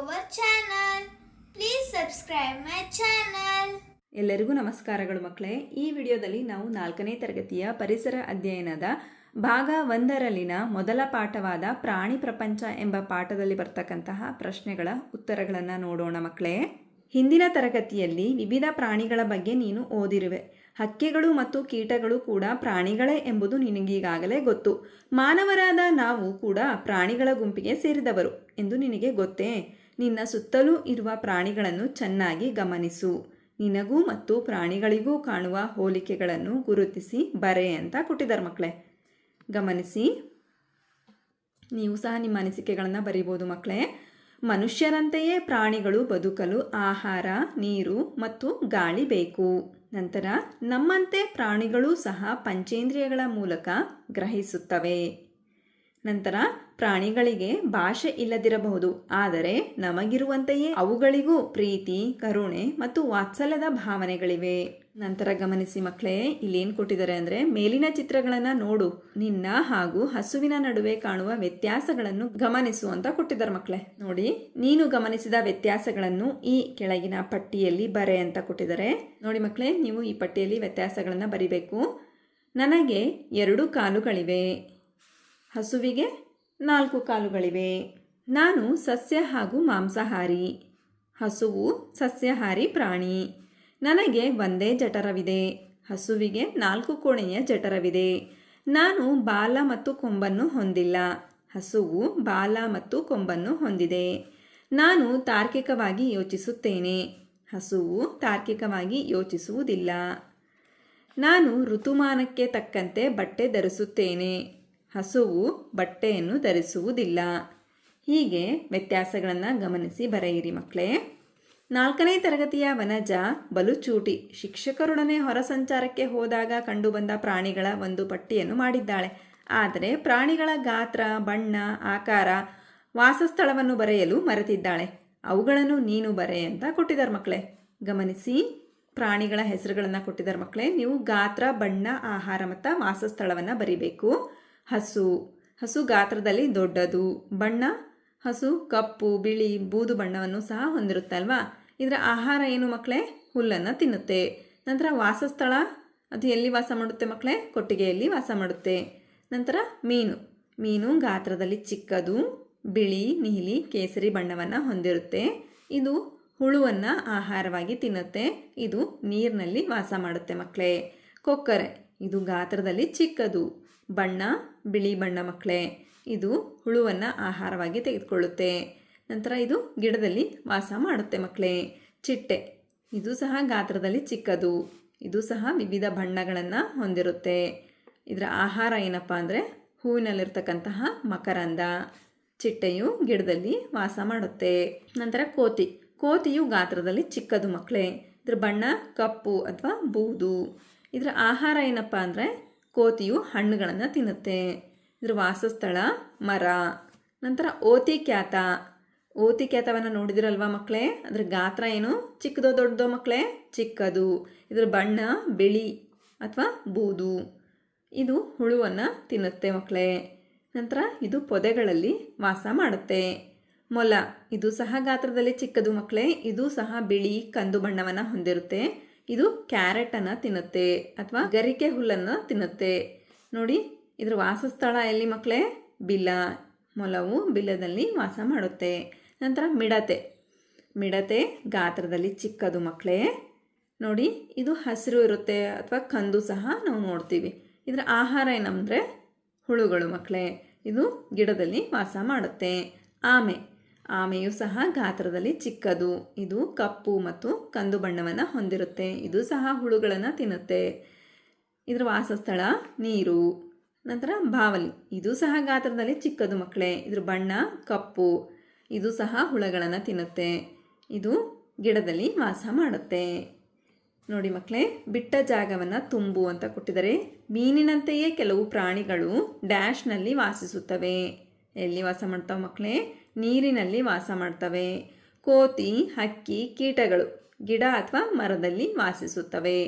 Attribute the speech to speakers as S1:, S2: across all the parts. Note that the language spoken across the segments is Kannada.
S1: our channel. Please subscribe my channel.
S2: ಎಲ್ಲರಿಗೂ ನಮಸ್ಕಾರಗಳು ಮಕ್ಕಳೇ. ಈ ವಿಡಿಯೋದಲ್ಲಿ ನಾವು 4ನೇ ತರಗತಿಯ ಪರಿಸರ ಅಧ್ಯಯನದ ಭಾಗ 1ರಲ್ಲಿನ ಮೊದಲ ಪಾಠವಾದ ಪ್ರಾಣಿ ಪ್ರಪಂಚ ಎಂಬ ಪಾಠದಲ್ಲಿ ಬರ್ತಕ್ಕಂತಹ ಪ್ರಶ್ನೆಗಳ ಉತ್ತರಗಳನ್ನು ನೋಡೋಣ ಮಕ್ಕಳೇ. ಹಿಂದಿನ ತರಗತಿಯಲ್ಲಿ ವಿವಿಧ ಪ್ರಾಣಿಗಳ ಬಗ್ಗೆ ನೀನು ಓದಿರುವೆ. ಹಕ್ಕಿಗಳು ಮತ್ತು ಕೀಟಗಳು ಕೂಡ ಪ್ರಾಣಿಗಳೇ ಎಂಬುದು ನಿನಗೀಗಾಗಲೇ ಗೊತ್ತು. ಮಾನವರಾದ ನಾವು ಕೂಡ ಪ್ರಾಣಿಗಳ ಗುಂಪಿಗೆ ಸೇರಿದವರು ಎಂದು ನಿನಗೆ ಗೊತ್ತೇ? ನಿನ್ನ ಸುತ್ತಲೂ ಇರುವ ಪ್ರಾಣಿಗಳನ್ನು ಚೆನ್ನಾಗಿ ಗಮನಿಸು. ನಿನಗೂ ಮತ್ತು ಪ್ರಾಣಿಗಳಿಗೂ ಕಾಣುವ ಹೋಲಿಕೆಗಳನ್ನು ಗುರುತಿಸಿ ಬರೆ ಅಂತ ಕೊಟ್ಟಿದ್ದಾರೆ ಮಕ್ಕಳೇ. ಗಮನಿಸಿ, ನೀವು ಸಹ ನಿಮ್ಮ ಅನಿಸಿಕೆಗಳನ್ನು ಬರೀಬೋದು ಮಕ್ಕಳೇ. ಮನುಷ್ಯರಂತೆಯೇ ಪ್ರಾಣಿಗಳು ಬದುಕಲು ಆಹಾರ, ನೀರು ಮತ್ತು ಗಾಳಿ ಬೇಕು. ನಂತರ ನಮ್ಮಂತೆ ಪ್ರಾಣಿಗಳೂ ಸಹ ಪಂಚೇಂದ್ರಿಯಗಳ ಮೂಲಕ ಗ್ರಹಿಸುತ್ತವೆ. ನಂತರ ಪ್ರಾಣಿಗಳಿಗೆ ಭಾಷೆ ಇಲ್ಲದಿರಬಹುದು, ಆದರೆ ನಮಗಿರುವಂತೆಯೇ ಅವುಗಳಿಗೂ ಪ್ರೀತಿ, ಕರುಣೆ ಮತ್ತು ವಾತ್ಸಲ್ಯದ ಭಾವನೆಗಳಿವೆ. ನಂತರ ಗಮನಿಸಿ ಮಕ್ಕಳೇ, ಇಲ್ಲೇನು ಕೊಟ್ಟಿದ್ದಾರೆ ಅಂದರೆ, ಮೇಲಿನ ಚಿತ್ರಗಳನ್ನು ನೋಡು, ನಿನ್ನ ಹಾಗೂ ಹಸುವಿನ ನಡುವೆ ಕಾಣುವ ವ್ಯತ್ಯಾಸಗಳನ್ನು ಗಮನಿಸು ಅಂತ ಕೊಟ್ಟಿದ್ದಾರೆ ಮಕ್ಕಳೇ. ನೋಡಿ, ನೀನು ಗಮನಿಸಿದ ವ್ಯತ್ಯಾಸಗಳನ್ನು ಈ ಕೆಳಗಿನ ಪಟ್ಟಿಯಲ್ಲಿ ಬರೆ ಅಂತ ಕೊಟ್ಟಿದ್ದಾರೆ. ನೋಡಿ ಮಕ್ಕಳೇ, ನೀವು ಈ ಪಟ್ಟಿಯಲ್ಲಿ ವ್ಯತ್ಯಾಸಗಳನ್ನು ಬರಿಬೇಕು. ನನಗೆ 2 ಕಾಲುಗಳಿವೆ, ಹಸುವಿಗೆ 4 ಕಾಲುಗಳಿವೆ. ನಾನು ಸಸ್ಯ ಹಾಗೂ ಮಾಂಸಾಹಾರಿ, ಹಸುವು ಸಸ್ಯಾಹಾರಿ ಪ್ರಾಣಿ. ನನಗೆ ಒಂದೇ ಜಠರವಿದೆ, ಹಸುವಿಗೆ 4 ಕೋಣೆಯ ಜಠರವಿದೆ. ನಾನು ಬಾಲ ಮತ್ತು ಕೊಂಬನ್ನು ಹೊಂದಿಲ್ಲ, ಹಸುವು ಬಾಲ ಮತ್ತು ಕೊಂಬನ್ನು ಹೊಂದಿದೆ. ನಾನು ತಾರ್ಕಿಕವಾಗಿ ಯೋಚಿಸುತ್ತೇನೆ, ಹಸುವು ತಾರ್ಕಿಕವಾಗಿ ಯೋಚಿಸುವುದಿಲ್ಲ. ನಾನು ಋತುಮಾನಕ್ಕೆ ತಕ್ಕಂತೆ ಬಟ್ಟೆ ಧರಿಸುತ್ತೇನೆ, ಹಸುವು ಬಟ್ಟೆಯನ್ನು ಧರಿಸುವುದಿಲ್ಲ. ಹೀಗೆ ವ್ಯತ್ಯಾಸಗಳನ್ನು ಗಮನಿಸಿ ಬರೆಯಿರಿ ಮಕ್ಕಳೇ. 4ನೇ ತರಗತಿಯ ವನಜ ಬಲು ಚೂಟಿ ಶಿಕ್ಷಕರೊಡನೆ ಹೊರ ಸಂಚಾರಕ್ಕೆ ಹೋದಾಗ ಕಂಡುಬಂದ ಪ್ರಾಣಿಗಳ ಒಂದು ಪಟ್ಟಿಯನ್ನು ಮಾಡಿದ್ದಾಳೆ. ಆದರೆ ಪ್ರಾಣಿಗಳ ಗಾತ್ರ, ಬಣ್ಣ, ಆಕಾರ, ವಾಸಸ್ಥಳವನ್ನು ಬರೆಯಲು ಮರೆತಿದ್ದಾಳೆ. ಅವುಗಳನ್ನು ನೀನು ಬರೆ ಅಂತ ಕೊಟ್ಟಿದ್ದಾರೆ ಮಕ್ಕಳೇ. ಗಮನಿಸಿ, ಪ್ರಾಣಿಗಳ ಹೆಸರುಗಳನ್ನು ಕೊಟ್ಟಿದ್ದಾರೆ ಮಕ್ಕಳೇ. ನೀವು ಗಾತ್ರ, ಬಣ್ಣ, ಆಹಾರ ಮತ್ತು ವಾಸಸ್ಥಳವನ್ನು ಬರಿಬೇಕು. ಹಸು ಗಾತ್ರದಲ್ಲಿ ದೊಡ್ಡದು. ಬಣ್ಣ, ಹಸು ಕಪ್ಪು, ಬಿಳಿ, ಬೂದು ಬಣ್ಣವನ್ನು ಸಹ ಹೊಂದಿರುತ್ತೆ ಅಲ್ವಾ. ಇದರ ಆಹಾರ ಏನು ಮಕ್ಕಳೇ? ಹುಲ್ಲನ್ನು ತಿನ್ನುತ್ತೆ. ನಂತರ ವಾಸಸ್ಥಳ, ಅದು ಎಲ್ಲಿ ವಾಸ ಮಾಡುತ್ತೆ ಮಕ್ಕಳೇ? ಕೊಟ್ಟಿಗೆಯಲ್ಲಿ ವಾಸ ಮಾಡುತ್ತೆ. ನಂತರ ಮೀನು ಗಾತ್ರದಲ್ಲಿ ಚಿಕ್ಕದು, ಬಿಳಿ, ನೀಲಿ, ಕೇಸರಿ ಬಣ್ಣವನ್ನು ಹೊಂದಿರುತ್ತೆ. ಇದು ಹುಳುವನ್ನು ಆಹಾರವಾಗಿ ತಿನ್ನುತ್ತೆ. ಇದು ನೀರಿನಲ್ಲಿ ವಾಸ ಮಾಡುತ್ತೆ ಮಕ್ಕಳೇ. ಕೊಕ್ಕರೆ, ಇದು ಗಾತ್ರದಲ್ಲಿ ಚಿಕ್ಕದು, ಬಣ್ಣ ಬಿಳಿ ಬಣ್ಣ ಮಕ್ಕಳೇ. ಇದು ಹುಳುವನ್ನು ಆಹಾರವಾಗಿ ತೆಗೆದುಕೊಳ್ಳುತ್ತೆ. ನಂತರ ಇದು ಗಿಡದಲ್ಲಿ ವಾಸ ಮಾಡುತ್ತೆ ಮಕ್ಕಳೇ. ಚಿಟ್ಟೆ, ಇದು ಸಹ ಗಾತ್ರದಲ್ಲಿ ಚಿಕ್ಕದು, ಇದು ಸಹ ವಿವಿಧ ಬಣ್ಣಗಳನ್ನು ಹೊಂದಿರುತ್ತೆ. ಇದರ ಆಹಾರ ಏನಪ್ಪ ಅಂದರೆ ಹೂವಿನಲ್ಲಿರ್ತಕ್ಕಂತಹ ಮಕರಂದ. ಚಿಟ್ಟೆಯು ಗಿಡದಲ್ಲಿ ವಾಸ ಮಾಡುತ್ತೆ. ನಂತರ ಕೋತಿಯು ಗಾತ್ರದಲ್ಲಿ ಚಿಕ್ಕದು ಮಕ್ಕಳೇ. ಇದರ ಬಣ್ಣ ಕಪ್ಪು ಅಥವಾ ಬೂದು. ಇದರ ಆಹಾರ ಏನಪ್ಪ ಅಂದರೆ ಕೋತಿಯು ಹಣ್ಣುಗಳನ್ನು ತಿನ್ನುತ್ತೆ. ಇದರ ವಾಸಸ್ಥಳ ಮರ. ನಂತರ ಓತಿಕ್ಯಾತವನ್ನು ನೋಡಿದಿರಲ್ವಾ ಮಕ್ಕಳೇ? ಅದರ ಗಾತ್ರ ಏನು? ಚಿಕ್ಕದೋ ದೊಡ್ಡದೋ ಮಕ್ಕಳೇ? ಚಿಕ್ಕದು. ಇದರ ಬಣ್ಣ ಬಿಳಿ ಅಥವಾ ಬೂದು. ಇದು ಹುಳುವನ್ನು ತಿನ್ನುತ್ತೆ ಮಕ್ಕಳೇ. ನಂತರ ಇದು ಪೊದೆಗಳಲ್ಲಿ ವಾಸ ಮಾಡುತ್ತೆ. ಮೊಲ, ಇದು ಸಹ ಗಾತ್ರದಲ್ಲಿ ಚಿಕ್ಕದು ಮಕ್ಕಳೇ. ಇದು ಸಹ ಬಿಳಿ ಕಂದು ಬಣ್ಣವನ್ನು ಹೊಂದಿರುತ್ತೆ. ಇದು ಕ್ಯಾರೆಟನ್ನು ತಿನ್ನುತ್ತೆ ಅಥವಾ ಗರಿಕೆ ಹುಲ್ಲನ್ನು ತಿನ್ನುತ್ತೆ. ನೋಡಿ, ಇದರ ವಾಸಸ್ಥಳ ಎಲ್ಲಿ ಮಕ್ಕಳೇ? ಬಿಲ. ಮೊಲವು ಬಿಲದಲ್ಲಿ ವಾಸ ಮಾಡುತ್ತೆ. ನಂತರ ಮಿಡತೆ ಗಾತ್ರದಲ್ಲಿ ಚಿಕ್ಕದು ಮಕ್ಕಳೇ. ನೋಡಿ, ಇದು ಹಸಿರು ಇರುತ್ತೆ ಅಥವಾ ಕಂದು ಸಹ ನಾವು ನೋಡ್ತೀವಿ. ಇದರ ಆಹಾರ ಏನಂದರೆ ಹುಳುಗಳು ಮಕ್ಕಳೇ. ಇದು ಗಿಡದಲ್ಲಿ ವಾಸ ಮಾಡುತ್ತೆ. ಆಮೆಯು ಸಹ ಗಾತ್ರದಲ್ಲಿ ಚಿಕ್ಕದು. ಇದು ಕಪ್ಪು ಮತ್ತು ಕಂದು ಬಣ್ಣವನ್ನು ಹೊಂದಿರುತ್ತೆ. ಇದು ಸಹ ಹುಳುಗಳನ್ನು ತಿನ್ನುತ್ತೆ. ಇದರ ವಾಸಸ್ಥಳ ನೀರು. ನಂತರ ಬಾವಲಿ, ಇದು ಸಹ ಗಾತ್ರದಲ್ಲಿ ಚಿಕ್ಕದು ಮಕ್ಕಳೇ. ಇದ್ರ ಬಣ್ಣ ಕಪ್ಪು. ಇದು ಸಹ ಹುಳುಗಳನ್ನು ತಿನ್ನುತ್ತೆ. ಇದು ಗಿಡದಲ್ಲಿ ವಾಸ ಮಾಡುತ್ತೆ. ನೋಡಿ ಮಕ್ಕಳೇ, ಬಿಟ್ಟ ಜಾಗವನ್ನು ತುಂಬು ಅಂತ ಕೊಟ್ಟಿದ್ದಾರೆ. ಮೀನಿನಂತೆಯೇ ಕೆಲವು ಪ್ರಾಣಿಗಳು ಡ್ಯಾಶ್ನಲ್ಲಿ ವಾಸಿಸುತ್ತವೆ. ಎಲ್ಲಿ ವಾಸ ಮಾಡ್ತಾವೆ ಮಕ್ಕಳೇ? ನೀರಿನಲ್ಲಿ ವಾಸ ಮಾಡ್ತವೆ. ಕೋತಿ, ಹಕ್ಕಿ, ಕೀಟಗಳು ಗಿಡ ಅಥವಾ ಮರದಲ್ಲಿ ವಾಸಿಸುತ್ತವೆ.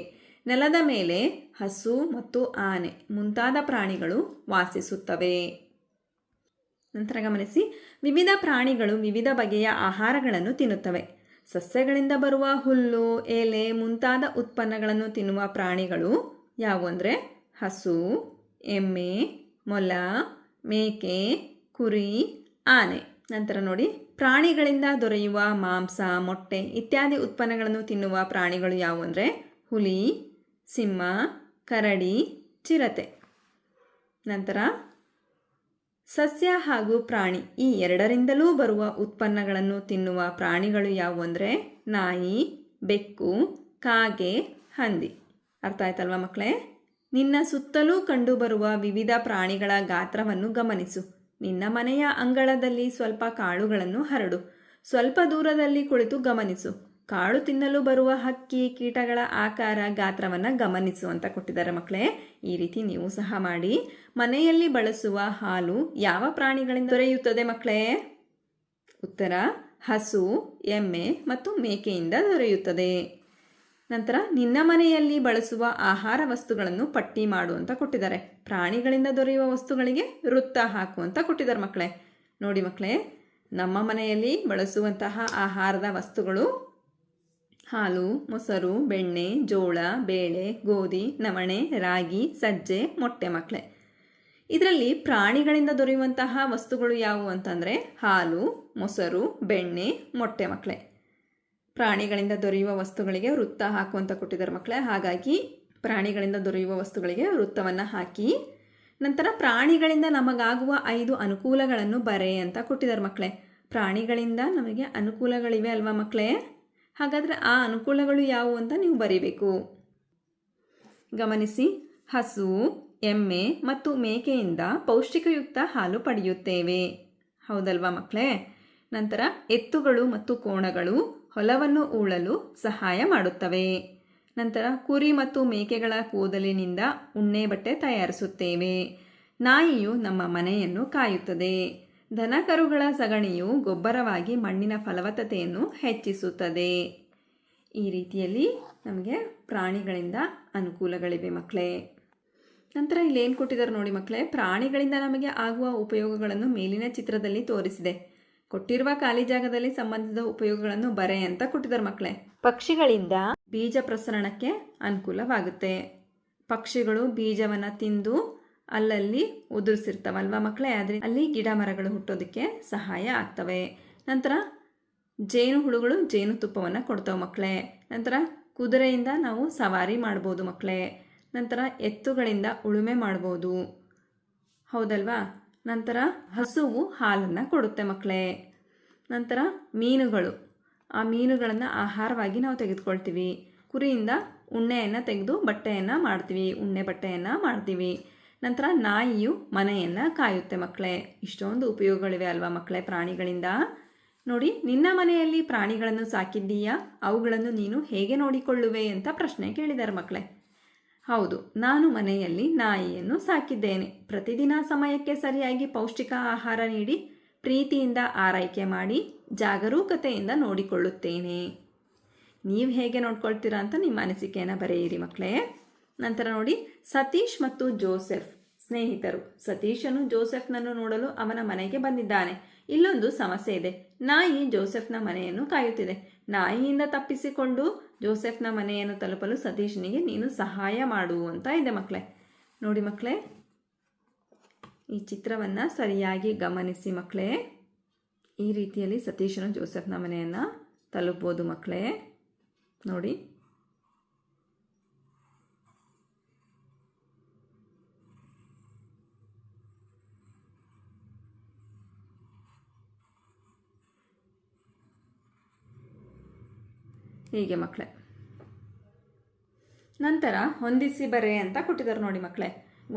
S2: ನೆಲದ ಮೇಲೆ ಹಸು ಮತ್ತು ಆನೆ ಮುಂತಾದ ಪ್ರಾಣಿಗಳು ವಾಸಿಸುತ್ತವೆ. ನಂತರ ಗಮನಿಸಿ, ವಿವಿಧ ಪ್ರಾಣಿಗಳು ವಿವಿಧ ಬಗೆಯ ಆಹಾರಗಳನ್ನು ತಿನ್ನುತ್ತವೆ. ಸಸ್ಯಗಳಿಂದ ಬರುವ ಹುಲ್ಲು, ಎಲೆ ಮುಂತಾದ ಉತ್ಪನ್ನಗಳನ್ನು ತಿನ್ನುವ ಪ್ರಾಣಿಗಳು ಯಾವುವು ಅಂದರೆ ಹಸು, ಎಮ್ಮೆ, ಮೊಲ, ಮೇಕೆ, ಕುರಿ, ಆನೆ. ನಂತರ ನೋಡಿ, ಪ್ರಾಣಿಗಳಿಂದ ದೊರೆಯುವ ಮಾಂಸ, ಮೊಟ್ಟೆ ಇತ್ಯಾದಿ ಉತ್ಪನ್ನಗಳನ್ನು ತಿನ್ನುವ ಪ್ರಾಣಿಗಳು ಯಾವುವು ಅಂದರೆ ಹುಲಿ, ಸಿಂಹ, ಕರಡಿ, ಚಿರತೆ. ನಂತರ ಸಸ್ಯ ಹಾಗೂ ಪ್ರಾಣಿ ಈ ಎರಡರಿಂದಲೂ ಬರುವ ಉತ್ಪನ್ನಗಳನ್ನು ತಿನ್ನುವ ಪ್ರಾಣಿಗಳು ಯಾವುವು ಅಂದರೆ ನಾಯಿ, ಬೆಕ್ಕು, ಕಾಗೆ, ಹಂದಿ. ಅರ್ಥ ಆಯ್ತಲ್ವಾ ಮಕ್ಕಳೇ? ನಿನ್ನ ಸುತ್ತಲೂ ಕಂಡುಬರುವ ವಿವಿಧ ಪ್ರಾಣಿಗಳ ಗಾತ್ರವನ್ನು ಗಮನಿಸು. ನಿನ್ನ ಮನೆಯ ಅಂಗಳದಲ್ಲಿ ಸ್ವಲ್ಪ ಕಾಳುಗಳನ್ನು ಹರಡು. ಸ್ವಲ್ಪ ದೂರದಲ್ಲಿ ಕುಳಿತು ಗಮನಿಸು. ಕಾಳು ತಿನ್ನಲು ಬರುವ ಹಕ್ಕಿ, ಕೀಟಗಳ ಆಕಾರ, ಗಾತ್ರವನ್ನು ಗಮನಿಸು ಅಂತ ಕೊಟ್ಟಿದ್ದಾರೆ ಮಕ್ಕಳೇ. ಈ ರೀತಿ ನೀವು ಸಹ ಮಾಡಿ. ಮನೆಯಲ್ಲಿ ಬಳಸುವ ಹಾಲು ಯಾವ ಪ್ರಾಣಿಗಳಿಂದ ದೊರೆಯುತ್ತದೆ ಮಕ್ಕಳೇ? ಉತ್ತರ ಹಸು, ಎಮ್ಮೆ ಮತ್ತು ಮೇಕೆಯಿಂದ ದೊರೆಯುತ್ತದೆ. ನಂತರ ನಿನ್ನ ಮನೆಯಲ್ಲಿ ಬಳಸುವ ಆಹಾರ ವಸ್ತುಗಳನ್ನು ಪಟ್ಟಿ ಮಾಡು ಅಂತ ಕೊಟ್ಟಿದ್ದಾರೆ. ಪ್ರಾಣಿಗಳಿಂದ ದೊರೆಯುವ ವಸ್ತುಗಳಿಗೆ ವೃತ್ತ ಹಾಕು ಅಂತ ಕೊಟ್ಟಿದ್ದಾರೆ ಮಕ್ಕಳೇ. ನೋಡಿ ಮಕ್ಕಳೇ, ನಮ್ಮ ಮನೆಯಲ್ಲಿ ಬಳಸುವಂತಹ ಆಹಾರದ ವಸ್ತುಗಳು ಹಾಲು, ಮೊಸರು, ಬೆಣ್ಣೆ, ಜೋಳ, ಬೇಳೆ, ಗೋಧಿ, ನವಣೆ, ರಾಗಿ, ಸಜ್ಜೆ, ಮೊಟ್ಟೆ ಮಕ್ಕಳೇ. ಇದರಲ್ಲಿ ಪ್ರಾಣಿಗಳಿಂದ ದೊರೆಯುವಂತಹ ವಸ್ತುಗಳು ಯಾವುವು ಅಂತಂದರೆ ಹಾಲು, ಮೊಸರು, ಬೆಣ್ಣೆ, ಮೊಟ್ಟೆ ಮಕ್ಕಳೇ. ಪ್ರಾಣಿಗಳಿಂದ ದೊರೆಯುವ ವಸ್ತುಗಳಿಗೆ ವೃತ್ತ ಹಾಕು ಅಂತ ಕೊಟ್ಟಿದ್ದಾರೆ ಮಕ್ಕಳೇ. ಹಾಗಾಗಿ ಪ್ರಾಣಿಗಳಿಂದ ದೊರೆಯುವ ವಸ್ತುಗಳಿಗೆ ವೃತ್ತವನ್ನು ಹಾಕಿ. ನಂತರ ಪ್ರಾಣಿಗಳಿಂದ ನಮಗಾಗುವ 5 ಅನುಕೂಲಗಳನ್ನು ಬರೆ ಅಂತ ಕೊಟ್ಟಿದ್ದಾರೆ ಮಕ್ಕಳೇ. ಪ್ರಾಣಿಗಳಿಂದ ನಮಗೆ ಅನುಕೂಲಗಳಿವೆ ಅಲ್ವಾ ಮಕ್ಕಳೇ? ಹಾಗಾದರೆ ಆ ಅನುಕೂಲಗಳು ಯಾವುವು ಅಂತ ನೀವು ಬರೀಬೇಕು. ಗಮನಿಸಿ, ಹಸು, ಎಮ್ಮೆ ಮತ್ತು ಮೇಕೆಯಿಂದ ಪೌಷ್ಟಿಕಯುಕ್ತ ಹಾಲು ಪಡೆಯುತ್ತೇವೆ. ಹೌದಲ್ವಾ ಮಕ್ಕಳೇ? ನಂತರ ಎತ್ತುಗಳು ಮತ್ತು ಕೋಣಗಳು ಹೊಲವನ್ನು ಉಳಲು ಸಹಾಯ ಮಾಡುತ್ತವೆ. ನಂತರ ಕುರಿ ಮತ್ತು ಮೇಕೆಗಳ ಕೂದಲಿನಿಂದ ಉಣ್ಣೆ ಬಟ್ಟೆ ತಯಾರಿಸುತ್ತೇವೆ. ನಾಯಿಯು ನಮ್ಮ ಮನೆಯನ್ನು ಕಾಯುತ್ತದೆ. ದನಕರುಗಳ ಸಗಣಿಯು ಗೊಬ್ಬರವಾಗಿ ಮಣ್ಣಿನ ಫಲವತ್ತತೆಯನ್ನು ಹೆಚ್ಚಿಸುತ್ತದೆ. ಈ ರೀತಿಯಲ್ಲಿ ನಮಗೆ ಪ್ರಾಣಿಗಳಿಂದ ಅನುಕೂಲಗಳಿವೆ ಮಕ್ಕಳೇ. ನಂತರ ಇಲ್ಲಿ ಏನು ಕೊಟ್ಟಿದ್ದಾರೆ ನೋಡಿ ಮಕ್ಕಳೇ, ಪ್ರಾಣಿಗಳಿಂದ ನಮಗೆ ಆಗುವ ಉಪಯೋಗಗಳನ್ನು ಮೇಲಿನ ಚಿತ್ರದಲ್ಲಿ ತೋರಿಸಿದೆ. ಕೊಟ್ಟಿರುವ ಖಾಲಿ ಜಾಗದಲ್ಲಿ ಸಂಬಂಧಿಸಿದ ಉಪಯೋಗಗಳನ್ನು ಬರೆ ಅಂತ ಕೊಟ್ಟಿದ್ದಾರೆ ಮಕ್ಕಳೇ. ಪಕ್ಷಿಗಳಿಂದ ಬೀಜ ಪ್ರಸರಣಕ್ಕೆ ಅನುಕೂಲವಾಗುತ್ತೆ. ಪಕ್ಷಿಗಳು ಬೀಜವನ್ನು ತಿಂದು ಅಲ್ಲಲ್ಲಿ ಉದುರಿಸಿರ್ತಾವಲ್ವ ಮಕ್ಕಳೇ, ಆದರೆ ಅಲ್ಲಿ ಗಿಡ ಮರಗಳು ಹುಟ್ಟೋದಕ್ಕೆ ಸಹಾಯ ಆಗ್ತವೆ. ನಂತರ ಜೇನುಹುಳುಗಳು ಜೇನುತುಪ್ಪವನ್ನು ಕೊಡ್ತಾವೆ ಮಕ್ಕಳೇ. ನಂತರ ಕುದುರೆಯಿಂದ ನಾವು ಸವಾರಿ ಮಾಡ್ಬೋದು ಮಕ್ಕಳೇ. ನಂತರ ಎತ್ತುಗಳಿಂದ ಉಳುಮೆ ಮಾಡ್ಬೋದು. ಹೌದಲ್ವಾ? ನಂತರ ಹಸುವು ಹಾಲನ್ನು ಕೊಡುತ್ತೆ ಮಕ್ಕಳೇ. ನಂತರ ಮೀನುಗಳು, ಆ ಮೀನುಗಳನ್ನು ಆಹಾರವಾಗಿ ನಾವು ತೆಗೆದುಕೊಳ್ತೀವಿ. ಕುರಿಯಿಂದ ಉಣ್ಣೆಯನ್ನು ತೆಗೆದು ಬಟ್ಟೆಯನ್ನು ಮಾಡ್ತೀವಿ, ಉಣ್ಣೆ ಬಟ್ಟೆಯನ್ನು ಮಾಡ್ತೀವಿ. ನಂತರ ನಾಯಿಯು ಮನೆಯನ್ನು ಕಾಯುತ್ತೆ ಮಕ್ಕಳೇ. ಇಷ್ಟೊಂದು ಉಪಯೋಗಗಳಿವೆ ಅಲ್ವಾ ಮಕ್ಕಳೇ ಪ್ರಾಣಿಗಳಿಂದ? ನೋಡಿ, ನಿನ್ನ ಮನೆಯಲ್ಲಿ ಪ್ರಾಣಿಗಳನ್ನು ಸಾಕಿದ್ದೀಯಾ? ಅವುಗಳನ್ನು ನೀನು ಹೇಗೆ ನೋಡಿಕೊಳ್ಳುವೆ ಅಂತ ಪ್ರಶ್ನೆ ಕೇಳಿದ್ದಾರೆ ಮಕ್ಕಳೇ. ಹೌದು, ನಾನು ಮನೆಯಲ್ಲಿ ನಾಯಿಯನ್ನು ಸಾಕಿದ್ದೇನೆ. ಪ್ರತಿದಿನ ಸಮಯಕ್ಕೆ ಸರಿಯಾಗಿ ಪೌಷ್ಟಿಕ ಆಹಾರ ನೀಡಿ ಪ್ರೀತಿಯಿಂದ ಆರೈಕೆ ಮಾಡಿ ಜಾಗರೂಕತೆಯಿಂದ ನೋಡಿಕೊಳ್ಳುತ್ತೇನೆ. ನೀವು ಹೇಗೆ ನೋಡ್ಕೊಳ್ತೀರಾ ಅಂತ ನಿಮ್ಮ ಅನಿಸಿಕೆಯನ್ನು ಬರೆಯಿರಿ ಮಕ್ಕಳೇ. ನಂತರ ನೋಡಿ, ಸತೀಶ್ ಮತ್ತು ಜೋಸೆಫ್ ಸ್ನೇಹಿತರು. ಸತೀಶನು ಜೋಸೆಫ್ನನ್ನು ನೋಡಲು ಅವನ ಮನೆಗೆ ಬಂದಿದ್ದಾನೆ. ಇಲ್ಲೊಂದು ಸಮಸ್ಯೆ ಇದೆ. ನಾಯಿ ಜೋಸೆಫ್ನ ಮನೆಯನ್ನು ಕಾಯುತ್ತಿದೆ. ನಾಯಿಯಿಂದ ತಪ್ಪಿಸಿಕೊಂಡು ಜೋಸೆಫ್ನ ಮನೆಯನ್ನು ತಲುಪಲು ಸತೀಶನಿಗೆ ನೀನು ಸಹಾಯ ಮಾಡು ಅಂತ ಇದೆ ಮಕ್ಕಳೇ. ನೋಡಿ ಮಕ್ಕಳೇ, ಈ ಚಿತ್ರವನ್ನು ಸರಿಯಾಗಿ ಗಮನಿಸಿ ಮಕ್ಕಳೇ. ಈ ರೀತಿಯಲ್ಲಿ ಸತೀಶನು ಜೋಸೆಫ್ನ ಮನೆಯನ್ನು ತಲುಪ್ಬೋದು ಮಕ್ಕಳೇ. ನೋಡಿ, ಹೀಗೆ ಮಕ್ಕಳೇ. ನಂತರ ಹೊಂದಿಸಿ ಬರೆ ಅಂತ ಕೊಟ್ಟಿದ್ದಾರೆ ನೋಡಿ ಮಕ್ಕಳೇ.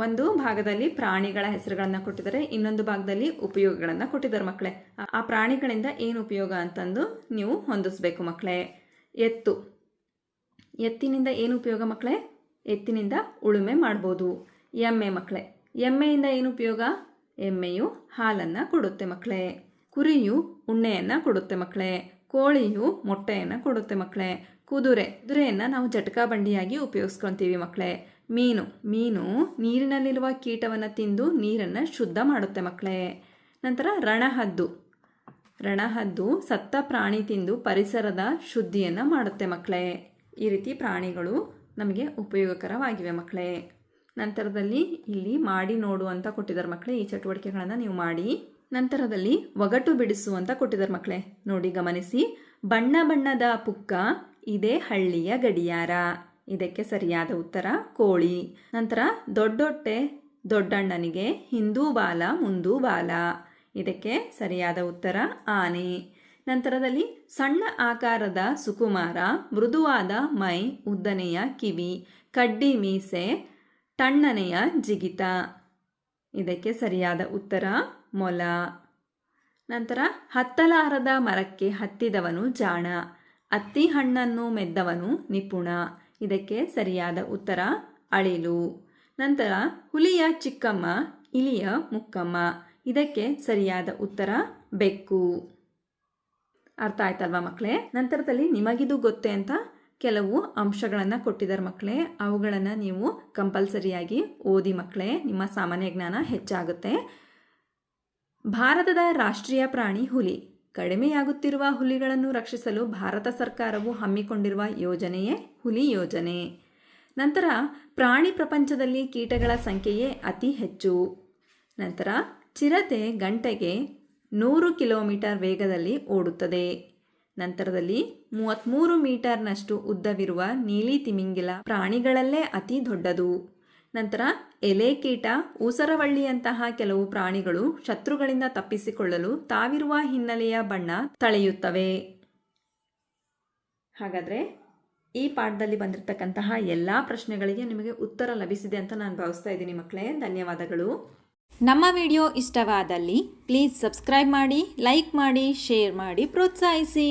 S2: ಒಂದು ಭಾಗದಲ್ಲಿ ಪ್ರಾಣಿಗಳ ಹೆಸರುಗಳನ್ನು ಕೊಟ್ಟಿದ್ದಾರೆ, ಇನ್ನೊಂದು ಭಾಗದಲ್ಲಿ ಉಪಯೋಗಗಳನ್ನು ಕೊಟ್ಟಿದ್ದಾರೆ ಮಕ್ಕಳೇ. ಆ ಪ್ರಾಣಿಗಳಿಂದ ಏನು ಉಪಯೋಗ ಅಂತಂದು ನೀವು ಹೊಂದಿಸ್ಬೇಕು ಮಕ್ಕಳೇ. ಎತ್ತು, ಎತ್ತಿನಿಂದ ಏನು ಉಪಯೋಗ ಮಕ್ಕಳೇ? ಎತ್ತಿನಿಂದ ಉಳುಮೆ ಮಾಡ್ಬೋದು. ಎಮ್ಮೆ ಮಕ್ಕಳೇ, ಎಮ್ಮೆಯಿಂದ ಏನು ಉಪಯೋಗ? ಎಮ್ಮೆಯು ಹಾಲನ್ನು ಕೊಡುತ್ತೆ ಮಕ್ಕಳೇ. ಕುರಿಯು ಉಣ್ಣೆಯನ್ನು ಕೊಡುತ್ತೆ ಮಕ್ಕಳೇ. ಕೋಳಿಯು ಮೊಟ್ಟೆಯನ್ನು ಕೊಡುತ್ತೆ ಮಕ್ಕಳೇ. ಕುದುರೆಯನ್ನು ನಾವು ಜಟಕಾ ಬಂಡಿಯಾಗಿ ಉಪಯೋಗಿಸ್ಕೊತೀವಿ ಮಕ್ಕಳೇ. ಮೀನು ನೀರಿನಲ್ಲಿರುವ ಕೀಟವನ್ನು ತಿಂದು ನೀರನ್ನು ಶುದ್ಧ ಮಾಡುತ್ತೆ ಮಕ್ಕಳೇ. ನಂತರ ರಣಹದ್ದು ಸತ್ತ ಪ್ರಾಣಿ ತಿಂದು ಪರಿಸರದ ಶುದ್ಧಿಯನ್ನು ಮಾಡುತ್ತೆ ಮಕ್ಕಳೇ. ಈ ರೀತಿ ಪ್ರಾಣಿಗಳು ನಮಗೆ ಉಪಯೋಗಕರವಾಗಿವೆ ಮಕ್ಕಳೇ. ನಂತರದಲ್ಲಿ ಇಲ್ಲಿ ಮಾಡಿ ನೋಡು ಅಂತ ಕೊಟ್ಟಿದ್ದಾರೆ ಮಕ್ಕಳೇ. ಈ ಚಟುವಟಿಕೆಗಳನ್ನು ನೀವು ಮಾಡಿ. ನಂತರದಲ್ಲಿ ಒಗಟು ಬಿಡಿಸು ಅಂತ ಕೊಟ್ಟಿದ್ದಾರೆ ಮಕ್ಕಳೇ. ನೋಡಿ ಗಮನಿಸಿ. ಬಣ್ಣ ಬಣ್ಣದ ಪುಕ್ಕ ಇದೇ ಹಳ್ಳಿಯ ಗಡಿಯಾರ. ಇದಕ್ಕೆ ಸರಿಯಾದ ಉತ್ತರ ಕೋಳಿ. ನಂತರ ದೊಡ್ಡೊಟ್ಟೆ ದೊಡ್ಡಣ್ಣನಿಗೆ ಹಿಂದೂ ಬಾಲ ಮುಂದೂ ಬಾಲ. ಇದಕ್ಕೆ ಸರಿಯಾದ ಉತ್ತರ ಆನೆ. ನಂತರದಲ್ಲಿ ಸಣ್ಣ ಆಕಾರದ ಸುಕುಮಾರ, ಮೃದುವಾದ ಮೈ, ಉದ್ದನೆಯ ಕಿವಿ, ಕಡ್ಡಿ ಮೀಸೆ, ತಣ್ಣನೆಯ ಜಿಗಿತ. ಇದಕ್ಕೆ ಸರಿಯಾದ ಉತ್ತರ ಮೊಲ. ನಂತರ ಹತ್ತಲಾರದ ಮರಕ್ಕೆ ಹತ್ತಿದವನು ಜಾಣ, ಅತ್ತಿ ಹಣ್ಣನ್ನು ಮೆದ್ದವನು ನಿಪುಣ. ಇದಕ್ಕೆ ಸರಿಯಾದ ಉತ್ತರ ಅಳಿಲು. ನಂತರ ಹುಲಿಯ ಚಿಕ್ಕಮ್ಮ, ಇಲಿಯ ಮುಕ್ಕಮ್ಮ. ಇದಕ್ಕೆ ಸರಿಯಾದ ಉತ್ತರ ಬೆಕ್ಕು. ಅರ್ಥ ಆಯ್ತಲ್ವಾ ಮಕ್ಕಳೇ? ನಂತರದಲ್ಲಿ ನಿಮಗಿದು ಗೊತ್ತೇ ಅಂತ ಕೆಲವು ಅಂಶಗಳನ್ನು ಕೊಟ್ಟಿದ್ದಾರೆ ಮಕ್ಕಳೇ. ಅವುಗಳನ್ನು ನೀವು ಕಂಪಲ್ಸರಿಯಾಗಿ ಓದಿ ಮಕ್ಕಳೇ. ನಿಮ್ಮ ಸಾಮಾನ್ಯ ಜ್ಞಾನ ಹೆಚ್ಚಾಗುತ್ತೆ. ಭಾರತದ ರಾಷ್ಟ್ರೀಯ ಪ್ರಾಣಿ ಹುಲಿ. ಕಡಿಮೆಯಾಗುತ್ತಿರುವ ಹುಲಿಗಳನ್ನು ರಕ್ಷಿಸಲು ಭಾರತ ಸರ್ಕಾರವು ಹಮ್ಮಿಕೊಂಡಿರುವ ಯೋಜನೆಯೇ ಹುಲಿ ಯೋಜನೆ. ನಂತರ ಪ್ರಾಣಿ ಪ್ರಪಂಚದಲ್ಲಿ ಕೀಟಗಳ ಸಂಖ್ಯೆಯೇ ಅತಿ ಹೆಚ್ಚು. ನಂತರ ಚಿರತೆ ಗಂಟೆಗೆ 100 ಕಿಲೋಮೀಟರ್ ವೇಗದಲ್ಲಿ ಓಡುತ್ತದೆ. ನಂತರದಲ್ಲಿ 33 ಮೀಟರ್ನಷ್ಟು ಉದ್ದವಿರುವ ನೀಲಿ ತಿಮಿಂಗಿಲ ಪ್ರಾಣಿಗಳಲ್ಲೇ ಅತಿ ದೊಡ್ಡದು. ನಂತರ ಎಲೆಕೀಟ, ಊಸರವಳ್ಳಿಯಂತಹ ಕೆಲವು ಪ್ರಾಣಿಗಳು ಶತ್ರುಗಳಿಂದ ತಪ್ಪಿಸಿಕೊಳ್ಳಲು ತಾವಿರುವ ಹಿನ್ನೆಲೆಯ ಬಣ್ಣ ತಳೆಯುತ್ತವೆ. ಹಾಗಾದರೆ ಈ ಪಾಠದಲ್ಲಿ ಬಂದಿರತಕ್ಕಂತಹ ಎಲ್ಲ ಪ್ರಶ್ನೆಗಳಿಗೆ ನಿಮಗೆ ಉತ್ತರ ಲಭಿಸಿದೆ ಅಂತ ನಾನು ಭಾವಿಸ್ತಾ ಇದ್ದೀನಿ ಮಕ್ಕಳೇ. ಧನ್ಯವಾದಗಳು. ನಮ್ಮ ವಿಡಿಯೋ ಇಷ್ಟವಾದಲ್ಲಿ ಪ್ಲೀಸ್ ಸಬ್ಸ್ಕ್ರೈಬ್ ಮಾಡಿ, ಲೈಕ್ ಮಾಡಿ, ಶೇರ್ ಮಾಡಿ, ಪ್ರೋತ್ಸಾಹಿಸಿ.